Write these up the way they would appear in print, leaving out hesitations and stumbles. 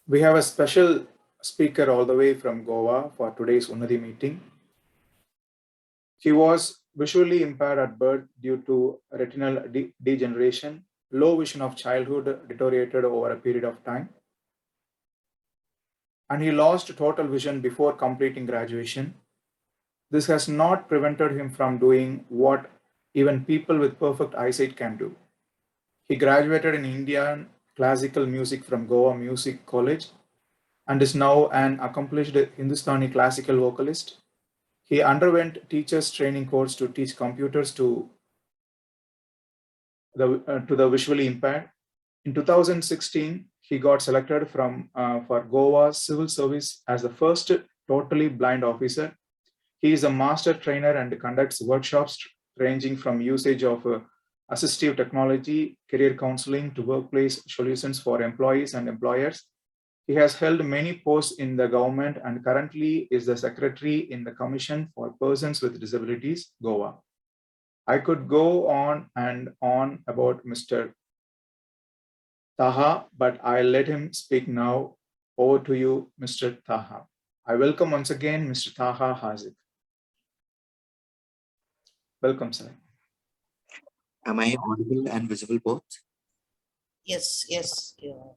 We have a special speaker all the way from Goa for today's Unnathi meeting. He was visually impaired at birth due to retinal degeneration. Low vision of childhood deteriorated over a period of time, and he lost total vision before completing graduation. This has not prevented him from doing what even people with perfect eyesight can do. He graduated in Indian classical music from Goa Music College and is now an accomplished Hindustani classical vocalist. He underwent teachers training course to teach computers to the visually impaired. In 2016, he got selected for Goa Civil Service as the first totally blind officer. He is a master trainer and conducts workshops ranging from usage of assistive technology, career counseling to workplace solutions for employees and employers. He has held many posts in the government and currently is the secretary in the Commission for Persons with Disabilities, Goa. I could go on and on about Mr. Taha, but I'll let him speak now. Over to you, Mr. Taha. I welcome once again Mr. Taha Haaziq. Welcome, sir. Am I audible and visible both? Yes, yes. Yeah.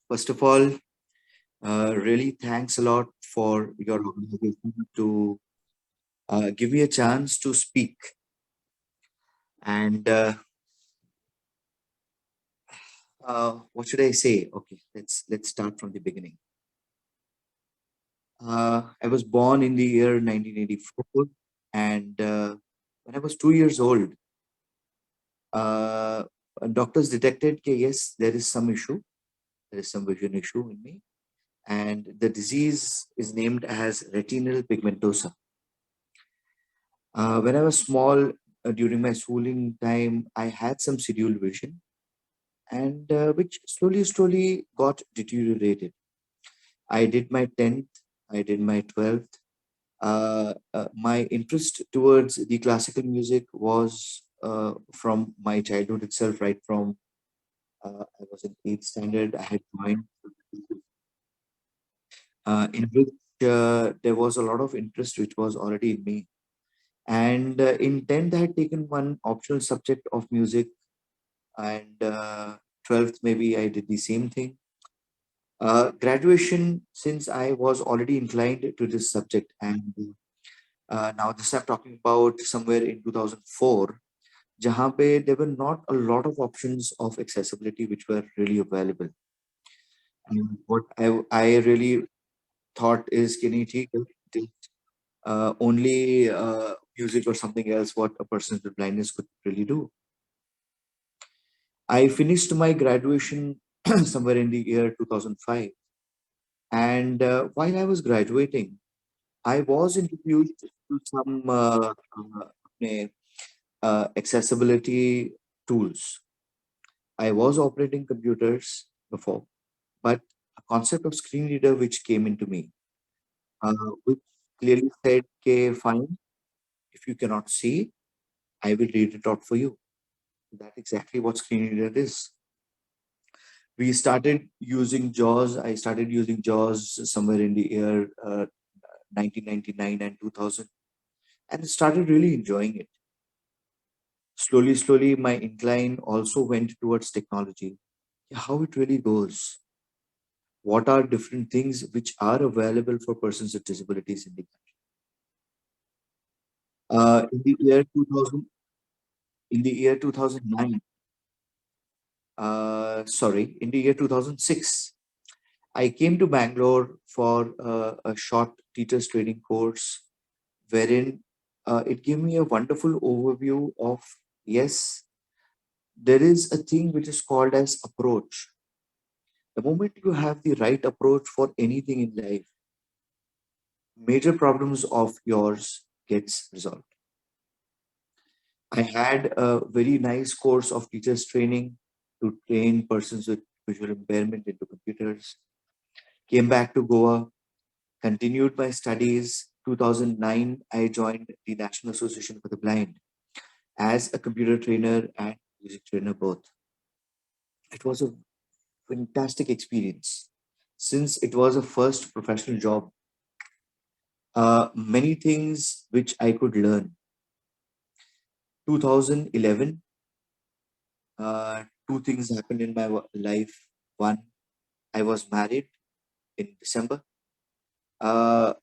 First of all, really thanks a lot for your organization to give me a chance to speak. And what should I say? Okay, let's start from the beginning. I was born in the year 1984, and when I was 2 years old, doctors detected that yes, there is some issue. There is some vision issue in me, and the disease is named as retinal pigmentosa. When I was small, during my schooling time, I had some scheduled vision, and which slowly got deteriorated. I did my 10th, I did my 12th. My interest towards the classical music was from my childhood itself, right from I was in 8th standard. I had joined in which there was a lot of interest which was already in me. And in 10th, I had taken one optional subject of music, and 12th, maybe I did the same thing. Graduation, since I was already inclined to this subject, and now this I'm talking about somewhere in 2004, jahan pe there were not a lot of options of accessibility which were really available. And what I really thought is, can you only music or something else what a person with blindness could really do. I finished my graduation somewhere in the year 2005, and while I was graduating, I was introduced to some accessibility tools. I was operating computers before, but a concept of screen reader which came into me, which clearly said, okay, fine, if you cannot see, I will read it out for you. That's exactly what screen reader is. We started using JAWS. I started using JAWS somewhere in the year 1999 and 2000, and started really enjoying it. Slowly, my incline also went towards technology. How it really goes. What are different things which are available for persons with disabilities in the country? In the year 2000, in the year 2009, in the year 2006, I came to Bangalore for a short teachers training course, wherein it gave me a wonderful overview of, yes, there is a thing which is called as approach. The moment you have the right approach for anything in life, major problems of yours gets resolved. I had a very nice course of teachers training to train persons with visual impairment into computers. Came back to Goa, continued my studies. 2009, I joined the National Association for the Blind as a computer trainer and music trainer both. It was a fantastic experience. Since it was a first professional job, many things which I could learn. 2011, two things happened in my life. One, I was married in December. Uh,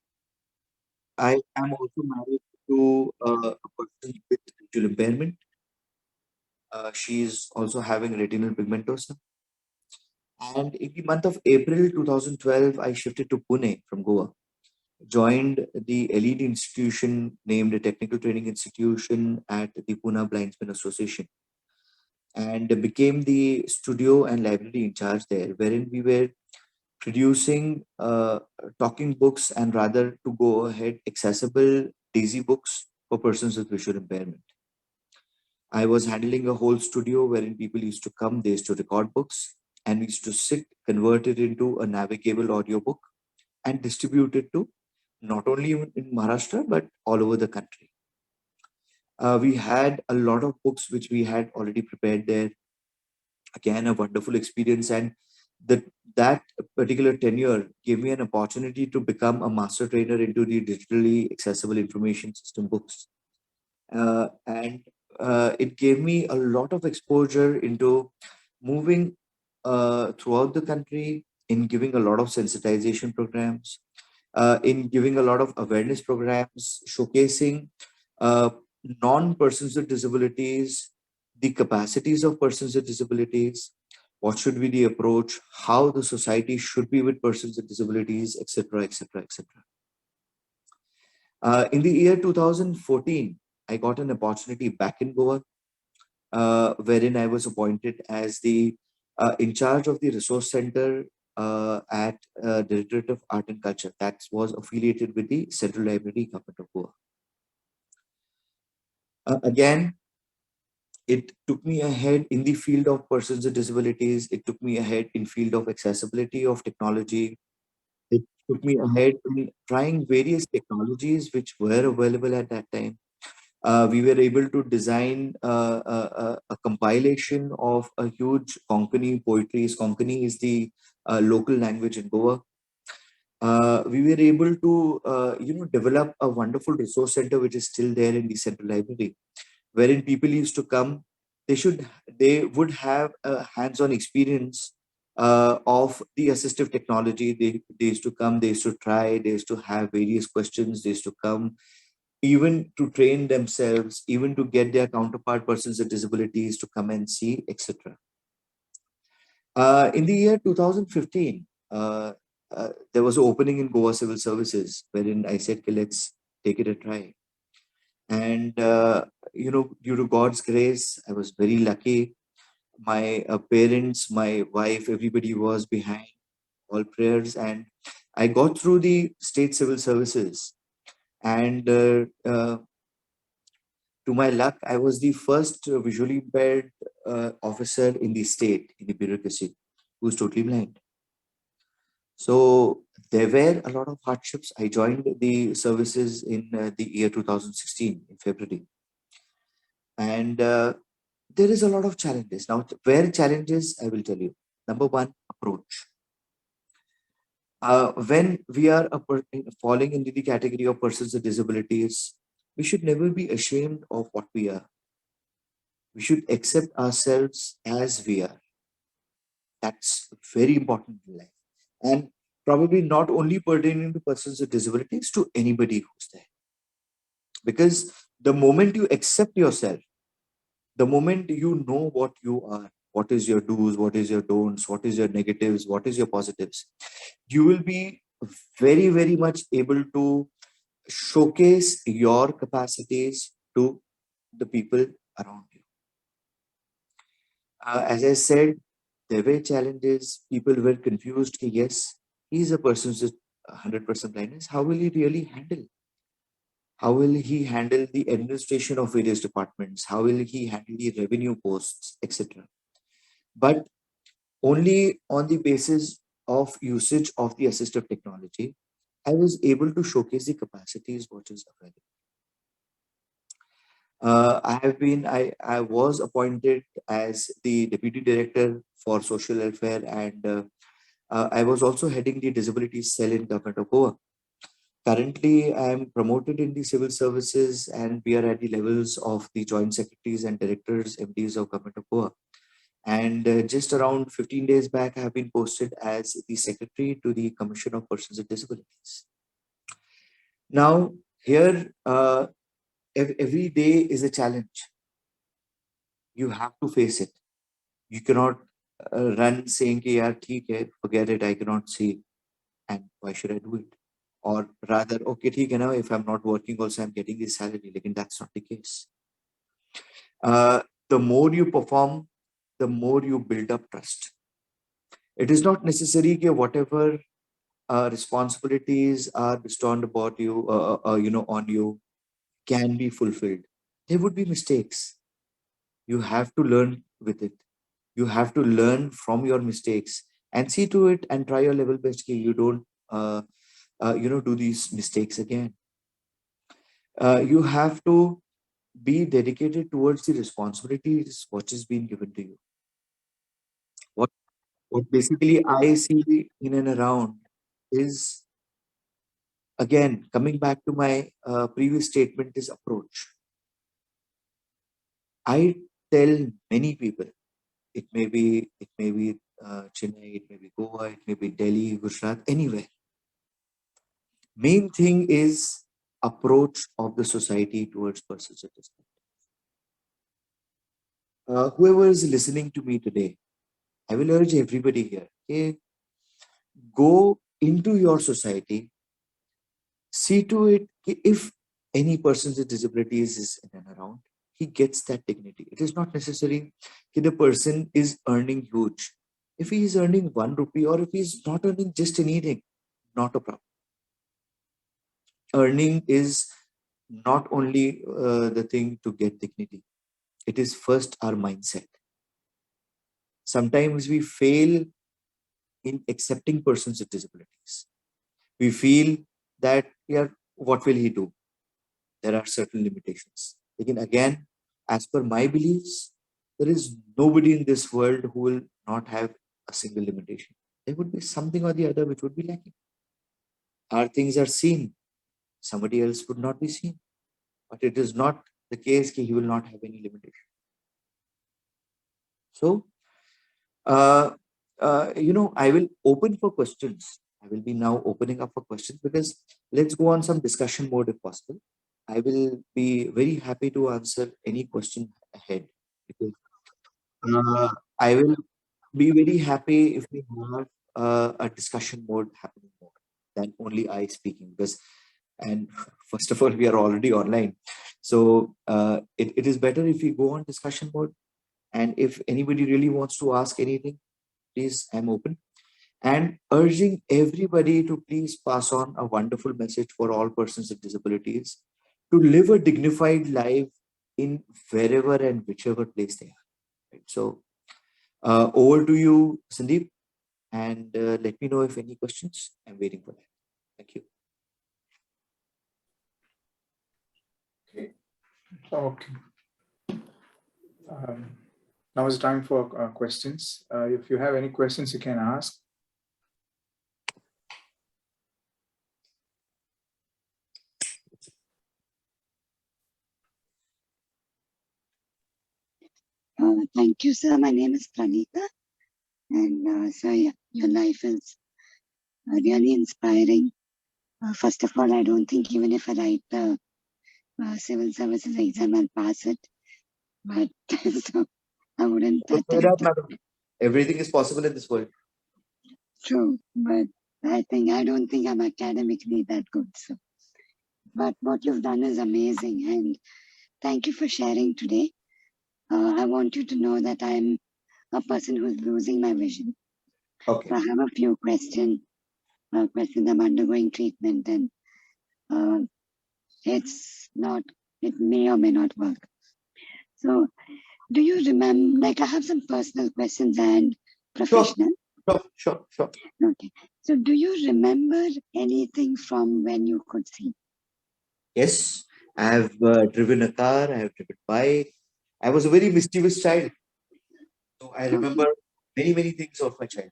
I am also married to a person with visual impairment. She is also having retinal pigmentosa. And in the month of April 2012, I shifted to Pune from Goa, joined the elite institution named a Technical Training Institution at the Pune Blindsmen Association, and became the studio and library in charge there, wherein we were producing talking books and rather to go ahead accessible daisy books for persons with visual impairment. I was handling a whole studio wherein people used to come, they used to record books, and we used to sit, convert it into a navigable audiobook and distribute it to not only in Maharashtra but all over the country. We had a lot of books which we had already prepared there. Again, a wonderful experience, and that particular tenure gave me an opportunity to become a master trainer into the digitally accessible information system books, and it gave me a lot of exposure into moving throughout the country, in giving a lot of sensitization programs, in giving a lot of awareness programs, showcasing uh, non-persons with disabilities, the capacities of persons with disabilities, what should be the approach, how the society should be with persons with disabilities, etc., etc., etc. In the year 2014, I got an opportunity back in Goa, wherein I was appointed as the in charge of the resource center at Directorate of Art and Culture that was affiliated with the Central Library, Government of Goa. Again, it took me ahead in the field of persons with disabilities. It took me ahead in field of accessibility of technology. It took me ahead in trying various technologies which were available at that time. We were able to design a compilation of a huge Konkani poetry. Konkani is the local language in Goa. We were able to, develop a wonderful resource center which is still there in the Central Library, wherein people used to come. They would have a hands-on experience of the assistive technology. They used to come. They used to try. They used to have various questions. They used to come even to train themselves, even to get their counterpart persons with disabilities to come and see, etc. In the year 2015, there was an opening in Goa Civil Services, wherein I said, okay, let's take it a try. And, due to God's grace, I was very lucky. My parents, my wife, everybody was behind all prayers. And I got through the state civil services. And to my luck, I was the first visually impaired officer in the state, in the bureaucracy, who's totally blind. So there were a lot of hardships. I joined the services in the year 2016, in February. And there is a lot of challenges. Now, where challenges, I will tell you. Number one, approach. When we are falling into the category of persons with disabilities, we should never be ashamed of what we are. We should accept ourselves as we are. That's very important in life. And probably not only pertaining to persons with disabilities, to anybody who's there. Because the moment you accept yourself, the moment you know what you are, what is your do's, what is your don'ts, what is your negatives, what is your positives, you will be very, very much able to showcase your capacities to the people around you. As I said, there were challenges. People were confused. Yes, he's a person with 100% blindness. How will he really handle? How will he handle the administration of various departments? How will he handle the revenue posts, etc.? But only on the basis of usage of the assistive technology, I was able to showcase the capacities what is available. I was appointed as the Deputy Director for Social Welfare, and I was also heading the Disabilities Cell in Govt of Goa. Currently, I am promoted in the Civil Services, and we are at the levels of the Joint Secretaries and Directors, MDs of Govt of Goa. And just around 15 days back, I have been posted as the Secretary to the Commission of Persons with Disabilities. Now, here, every day is a challenge. You have to face it. You cannot run saying, "Yaar, theek hai, forget it, I cannot see, and why should I do it?" Or rather, okay, theek hai na, if I'm not working, also I'm getting this salary. Like, that's not the case. The more you perform, the more you build up trust. It is not necessary that whatever responsibilities are bestowed about you, on you, can be fulfilled. There would be mistakes. You have to learn with it. You have to learn from your mistakes and see to it and try your level best that you don't, do these mistakes again. You have to be dedicated towards the responsibilities what is being given to you. What basically I see in and around is, again, coming back to my previous statement, is approach. I tell many people, it may be Chennai, it may be Goa, it may be Delhi, Gujarat, anywhere. Main thing is approach of the society towards persons with disabilities. Whoever is listening to me today, I will urge everybody here, okay, go into your society, see to it if any person with disabilities is in and around, he gets that dignity. It is not necessary that the person is earning huge. If he is earning 1 rupee, or if he is not earning just anything, not a problem. Earning is not only the thing to get dignity. It is first our mindset. Sometimes we fail in accepting persons with disabilities. We feel that, yeah, what will he do? There are certain limitations. Again, as per my beliefs, there is nobody in this world who will not have a single limitation. There would be something or the other which would be lacking. Our things are seen, somebody else would not be seen. But it is not the case that he will not have any limitation. So, I will open for questions. I will be now opening up for questions, because let's go on some discussion mode if possible. I will be very happy to answer any question ahead, because I will be very happy if we have a discussion mode happening more than only I speaking, because, and first of all, we are already online. So it is better if we go on discussion mode. And if anybody really wants to ask anything, please, I'm open. And urging everybody to please pass on a wonderful message for all persons with disabilities to live a dignified life in wherever and whichever place they are. Right? So over to you, Sandeep, and let me know if any questions. I'm waiting for that. Thank you. Okay. Now is the time for questions. If you have any questions, you can ask. Thank you, sir. My name is Pranita. And sir, your life is really inspiring. First of all, I don't think even if I write the civil services exam, I'll pass it. But so I wouldn't attempt. Everything is possible in this world. True, but I don't think I'm academically that good. So, but what you've done is amazing, and thank you for sharing today. I want you to know that I'm a person who's losing my vision. Okay. So I have a few questions. I'm undergoing treatment, and it may or may not work. So, do you remember, like I have some personal questions and professional? Sure. Okay. So, do you remember anything from when you could see? Yes, I have driven a car. I have driven bike. I was a very mischievous child. So I remember many things of my childhood.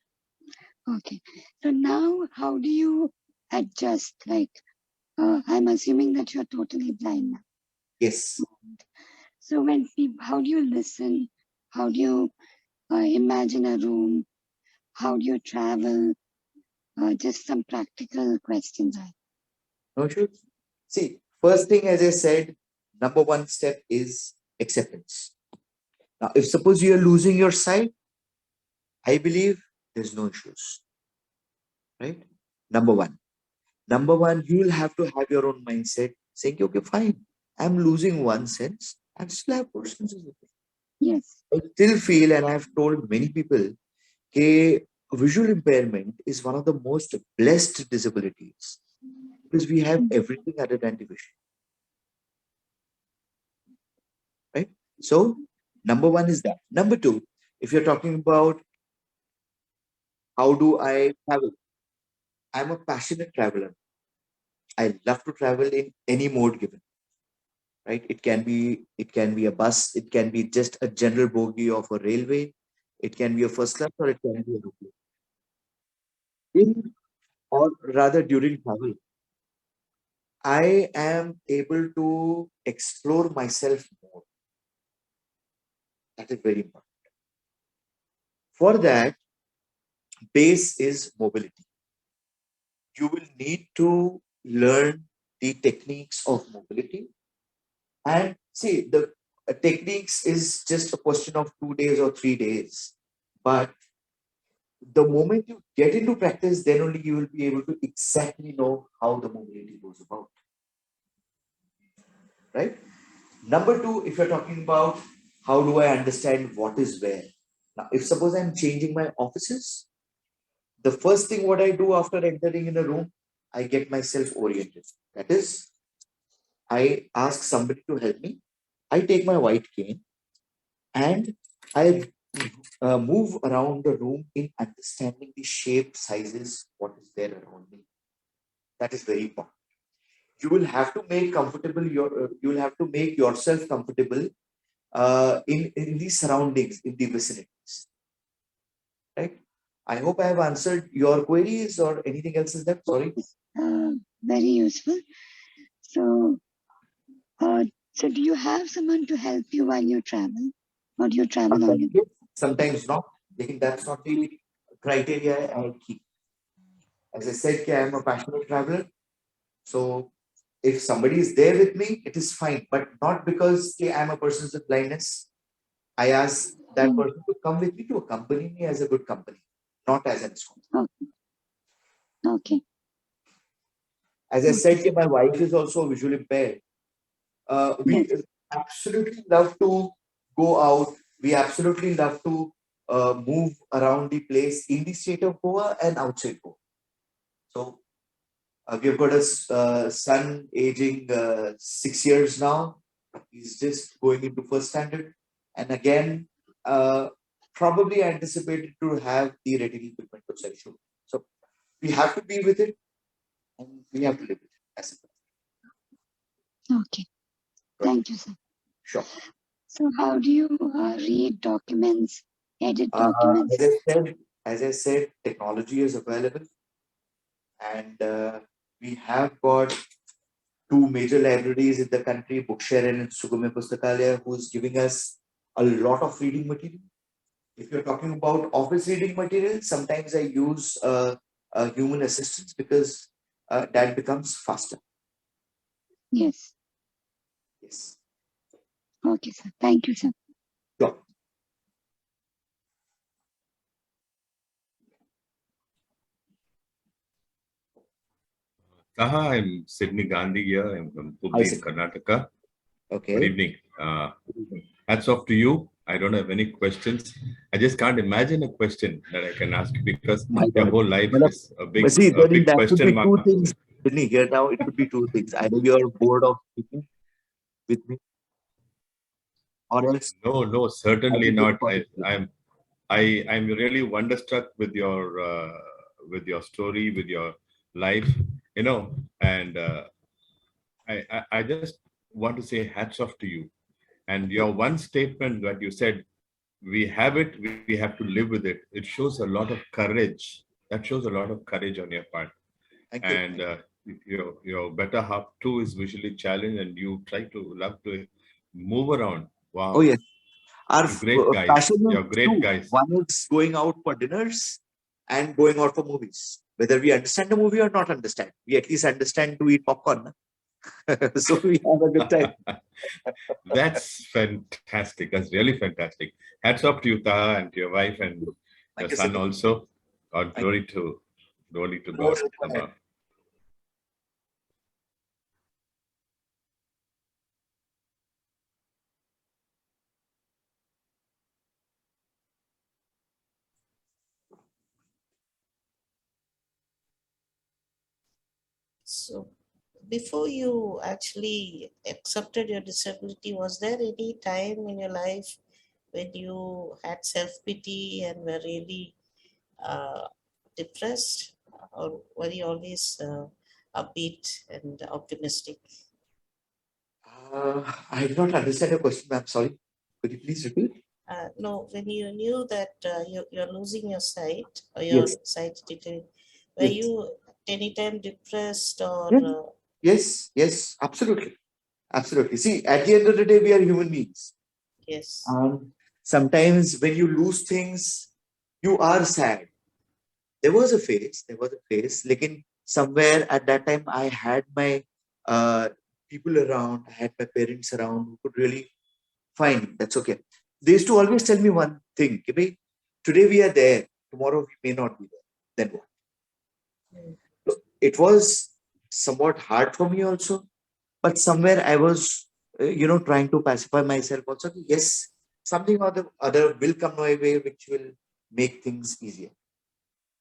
Okay. So now, how do you adjust? Like, I'm assuming that you're totally blind now. Yes. So when people, how do you listen? How do you imagine a room? How do you travel? Just some practical questions. No issues. See, first thing, as I said, number one step is acceptance. Now, if suppose you are losing your sight, I believe there's no issues, right? Number one. Number one, you will have to have your own mindset saying, okay, fine, I'm losing one sense, I still have four senses with me. Yes. I still feel, and I've told many people, that visual impairment is one of the most blessed disabilities because we have everything other than division. Right? So, number one is that. Number two, if you're talking about how do I travel, I'm a passionate traveler. I love to travel in any mode given. Right? It can be a bus, it can be just a general bogie of a railway, it can be a first class, or it can be a aeroplane. Or rather during travel, I am able to explore myself more. That is very important. For that, base is mobility. You will need to learn the techniques of mobility. And see, the techniques is just a question of 2 days or 3 days. But the moment you get into practice, then only you will be able to exactly know how the mobility goes about. Right? Number two, if you're talking about how do I understand what is where? Now, if suppose I'm changing my offices, the first thing what I do after entering in a room, I get myself oriented. That is, I ask somebody to help me. I take my white cane and I move around the room in understanding the shape, sizes, what is there around me. That is very important. You will have to make comfortable you will have to make yourself comfortable in the surroundings, in the vicinities. Right? I hope I have answered your queries or anything else is there. Sorry. Very useful. So, so do you have someone to help you while you travel, or do you travel on your own? Sometimes not. That's not the criteria I keep. As I said, I am a passionate traveler. So if somebody is there with me, it is fine. But not because I'm a person with blindness. I ask that person to come with me to accompany me as a good company, not as an instrument. Okay. As I said, my wife is also visually impaired. We absolutely love to go out. We absolutely love to move around the place in the state of Goa and outside Goa. So we've got a son aging 6 years now. He's just going into first standard. And again, probably anticipated to have the retinal pigmentosa issue. So we have to be with it and we have to live with it. As Okay. Thank you, sir. Sure. So how do you read documents, edit documents? As I said, technology is available. And we have got two major libraries in the country, Bookshare and Sugame Pustakalaya, who's giving us a lot of reading material. If you're talking about office reading material, sometimes I use human assistance because that becomes faster. Yes. Yes. Okay, sir. Thank you, sir. Sure. Taha, I'm Sydney Gandhi here. I'm from Pune, Karnataka. Okay. Good evening. Hats off to you. I don't have any questions. I just can't imagine a question that I can ask you because your whole life is a big question mark. Two things. Sydney, here now it could be two things. Either you're bored of speaking with me, or else. No, certainly not. I'm really wonderstruck with your story, with your life, and I just want to say hats off to you. And your one statement that you said, we have it, we have to live with it. It shows a lot of courage. That shows a lot of courage on your part. Thank you. And your better half too is visually challenged, and you love to move around. Wow. Oh yes. Our great guys. passion You're is great two. guys. One is going out for dinners and going out for movies. Whether we understand the movie or not understand, we at least understand to eat popcorn. So we have a good time. That's fantastic. That's really fantastic. Hats off to you, Taha, and to your wife and your son also. God, glory to God. So before you actually accepted your disability, was there any time in your life when you had self-pity and were really depressed, or were you always upbeat and optimistic? I did not understand your question, ma'am. Sorry. Could you please repeat? No, when you knew that you're losing your sight, or your sight deteriorated, were you anytime depressed or? Yes, absolutely. Absolutely. See, at the end of the day, we are human beings. Yes. Sometimes when you lose things, you are sad. There was a phase, like somewhere at that time, I had my people around, I had my parents around who could really, fine, that's okay. They used to always tell me one thing, today we are there, tomorrow we may not be there, then what? So it was somewhat hard for me also, but somewhere I was, trying to pacify myself also. Yes, something or the other will come my way, which will make things easier.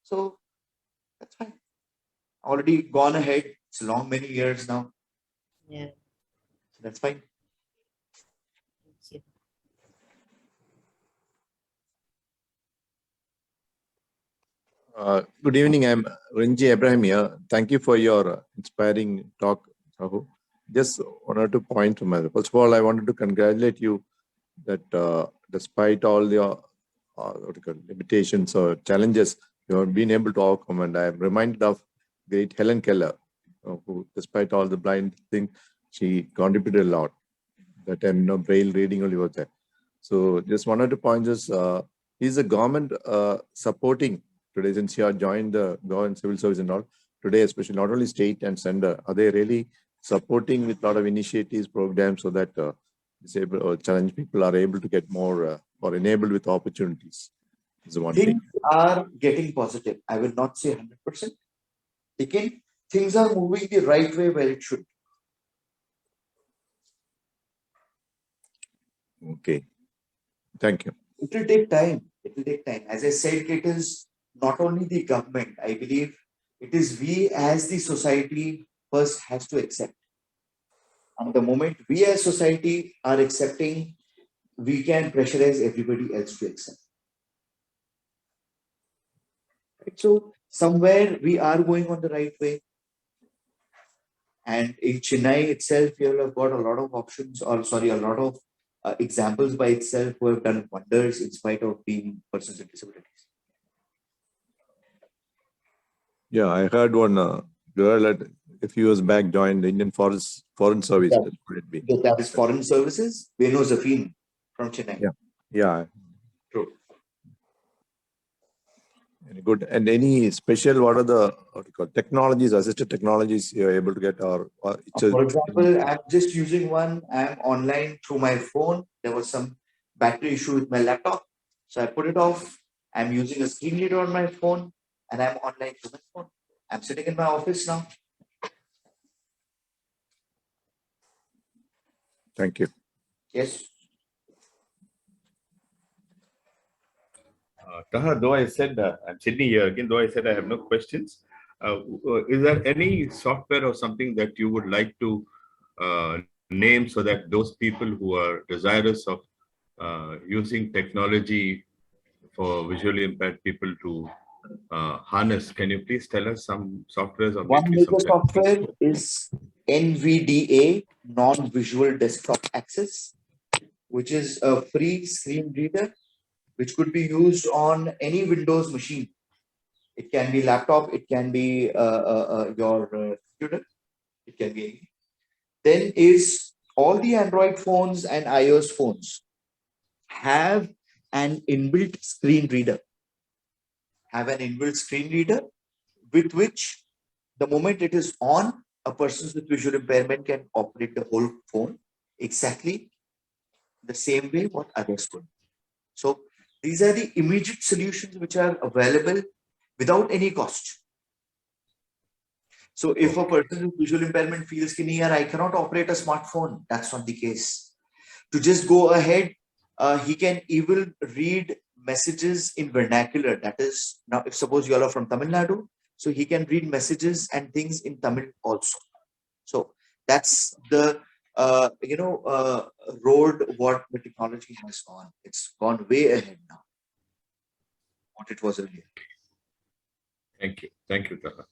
So that's fine. Already gone ahead. It's long, many years now. Yeah. So that's fine. Thank you. Good evening. I'm Renji Abraham here. Thank you for your inspiring talk, Tahu. Just one or 2 points from my. First of all, I wanted to congratulate you that despite all your limitations or challenges, you have been able to overcome. And I am reminded of great Helen Keller, who, despite all the blind thing, she contributed a lot. That time, braille reading only was there. So just one or 2 points is the government supporting today, since you have joined the Goa Civil Services and all, today, especially not only state and center, are they really supporting with a lot of initiatives, programs, so that disabled or challenged people are able to get more or enabled with opportunities? Is the one thing. Things are getting positive. I will not say 100%. Again, things are moving the right way where it should. Okay. Thank you. It will take time. It will take time. As I said, it is not only the government. I believe it is we as the society first has to accept. And the moment we as society are accepting, we can pressurize everybody else to accept. Right? So somewhere we are going on the right way. And in Chennai itself, you have got a lot of options, or sorry, a lot of examples by itself who have done wonders in spite of being persons with disabilities. Yeah, I heard one girl that a few years back joined the Indian Foreign Service. Yeah. Could it be? That is Foreign Services. Venu Zafin from Chennai. Yeah. True. Very good. And any special, what are the technologies, assisted technologies you're able to get? Or for example, I'm just using one. I'm online through my phone. There was some battery issue with my laptop. So I put it off. I'm using a screen reader on my phone, and I'm online through my phone. I'm sitting in my office now. Thank you. Yes. Taha, though I said, I'm Sydney here again, though I said I have no questions, is there any software or something that you would like to name so that those people who are desirous of using technology for visually impaired people to harness, can you please tell us some softwares or one major software is NVDA, non-visual desktop access, which is a free screen reader, which could be used on any Windows machine. It can be laptop, it can be your computer, it can be any. Then is all the Android phones and iOS phones have an inbuilt screen reader. With which the moment it is on, a person with visual impairment can operate the whole phone exactly the same way what others could. So these are the immediate solutions which are available without any cost. So if a person with visual impairment feels I cannot operate a smartphone, that's not the case. To just go ahead, he can even read messages in vernacular. That is, now if suppose you are from Tamil Nadu, so he can read messages and things in Tamil also. So that's the road what the technology has gone. It's gone way ahead now, what it was earlier. Thank you. Thank you, Taha.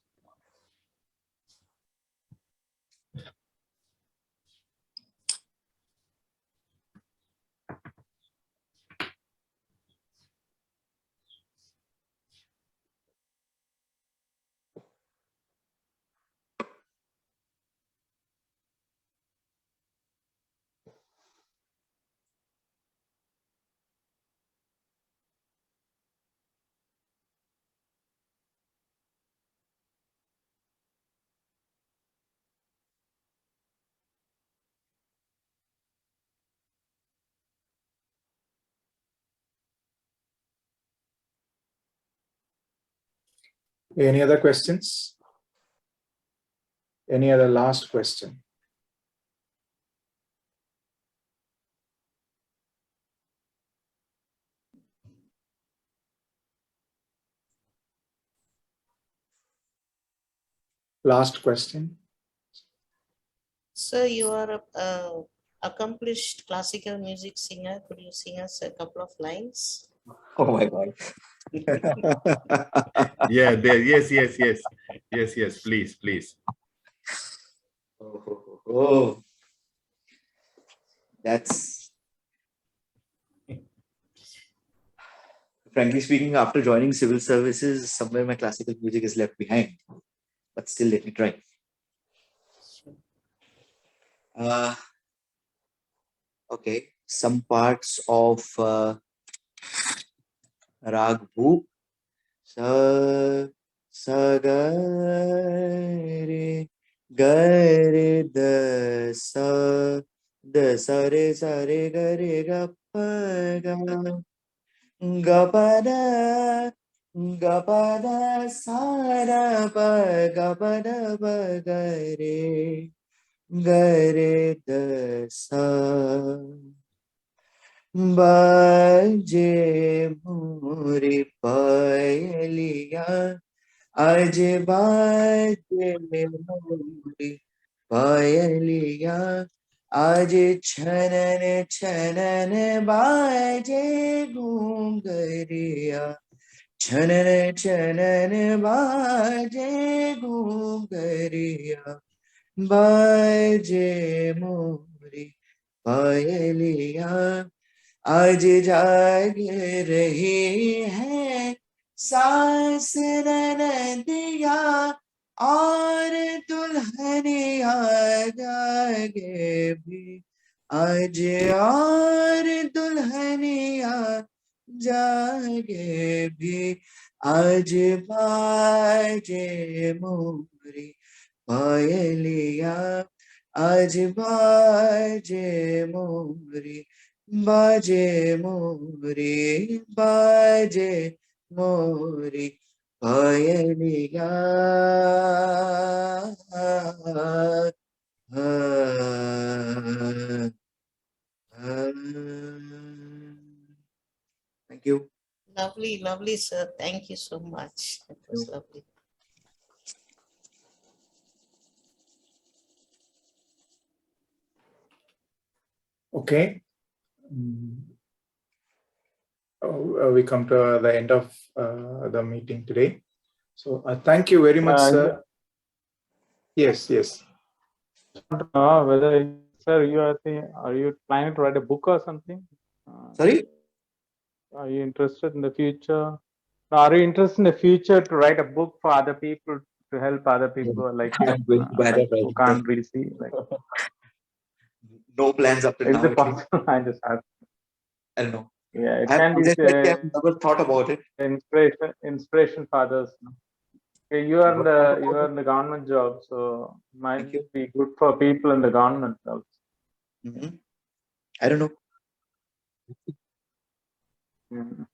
Any other questions? Any other last question? Last question. So you are a accomplished classical music singer. Could you sing us a couple of lines? Oh my God. Yeah, yes, please. Oh, that's, frankly speaking, after joining civil services, somewhere my classical music is left behind. But still, let me try. Okay, some parts of Rag Bhu. Sa ga re ga re da sa re ga re ga pa ga pa da sa ra pa da ga re da sa. बाजे मोरे पायलिया आज बाजे मोरे पायलिया आज छनन छनन बाजे घूंघरिया छनन छनन बाजे घूंघरिया बाजे मोरे पायलिया आज जाग रही है सास ननदिया और दुल्हनिया जागे भी आज और दुल्हनिया जागे भी आज बाजे मोरी पायलिया आज बाजे मोरी बाजे मोरी पायलिया. Thank you. Lovely, sir. Thank you so much. It was lovely. Okay. We come to the end of the meeting today. So thank you very much, sir. Yes. Whether, sir, are you planning to write a book or something? Sorry? Are you interested in the future? Are you interested in the future to write a book for other people, to help other people like you, I'm going to bad at who writing can't books. really see? Like, No plans up till is now. it possible? I just asked. I don't know. Yeah, it I've can be never thought about it. inspiration for others. Okay, you are in the government job, so might Thank you. be good for people in the government also. Mhm. I don't know. Mhm.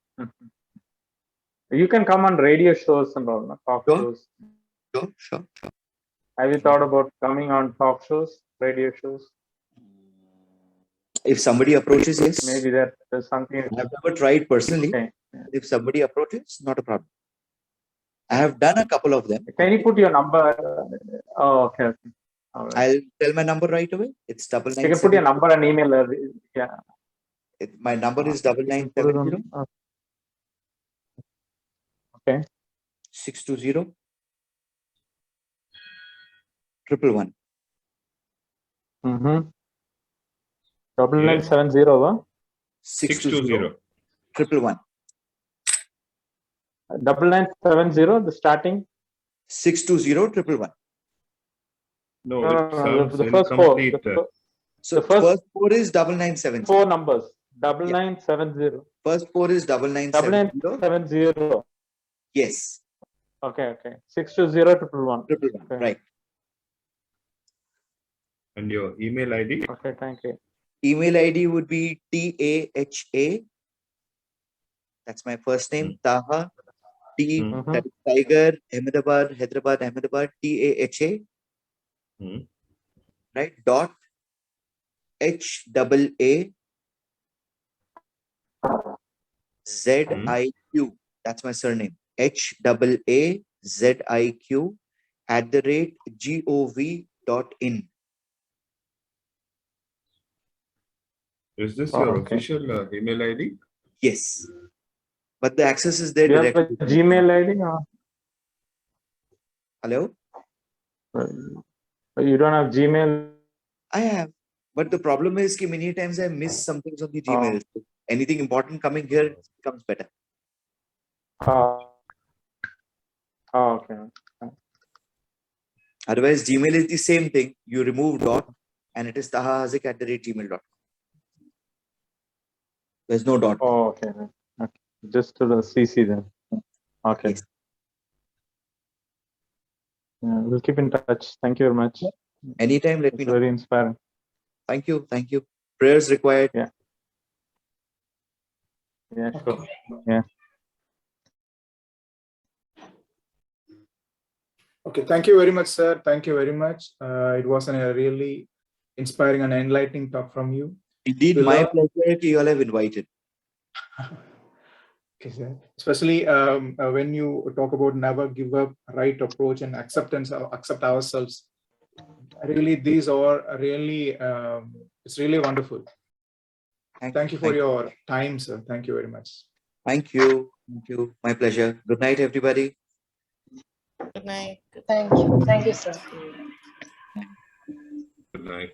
You can come on radio shows and all, talk Sure. shows. Sure. Have you thought about coming on talk shows, radio shows? If somebody approaches, yes. Maybe there's something. I've never tried personally. Okay. If somebody approaches, not a problem. I have done a couple of them. Can you put your number? Oh, okay. All right. I'll tell my number right away. It's You can put your 997. number and email. Yeah. My number is You can put it 9970 on- Okay. 620 111. Mm-hmm. 9970. 620 111. 9970. The starting. 620 111. No, No, it sounds the first four. incomplete. So The first four is 9970. four numbers. 9970. First four is 9970. 9970. Yes. Okay. 620 111. 111. Okay. Right. And your email ID? Okay, thank you. Email ID would be TAHA. That's my first name. Taha. T. Mhm. That is Tiger. Ahmedabad. Ahmedabad. TAHA. Right. Dot. HAA. ZIQ. That's my surname. HAA ZIQ @gov.in. Is this Oh, your okay. official email ID? Yes. But the access is there Do you have a directly. Gmail ID? Or Hello? you don't have Gmail? I have. But the problem is that many times I miss some things on the Gmail. So anything important coming here becomes better. Okay. Otherwise, Gmail is the same thing. You remove dot and it is taha@haaziq@gmail.com. There's no dot. Oh, okay. Just to the CC then. Okay. Yes. Yeah, we'll keep in touch. Thank you very much. Anytime, let me It's know. very inspiring. Thank you. Prayers required. Yeah, sure. Yeah. Okay, thank you very much, sir. Thank you very much. It was a really inspiring and enlightening talk from you. Indeed, my pleasure that you all have invited. Okay, sir. Especially when you talk about never give up, right approach and acceptance, accept ourselves. Really, these are really, it's really wonderful. Thank you for your time, sir. Thank you very much. Thank you. My pleasure. Good night, everybody. Good night. Thank you. Thank you, sir. Good night.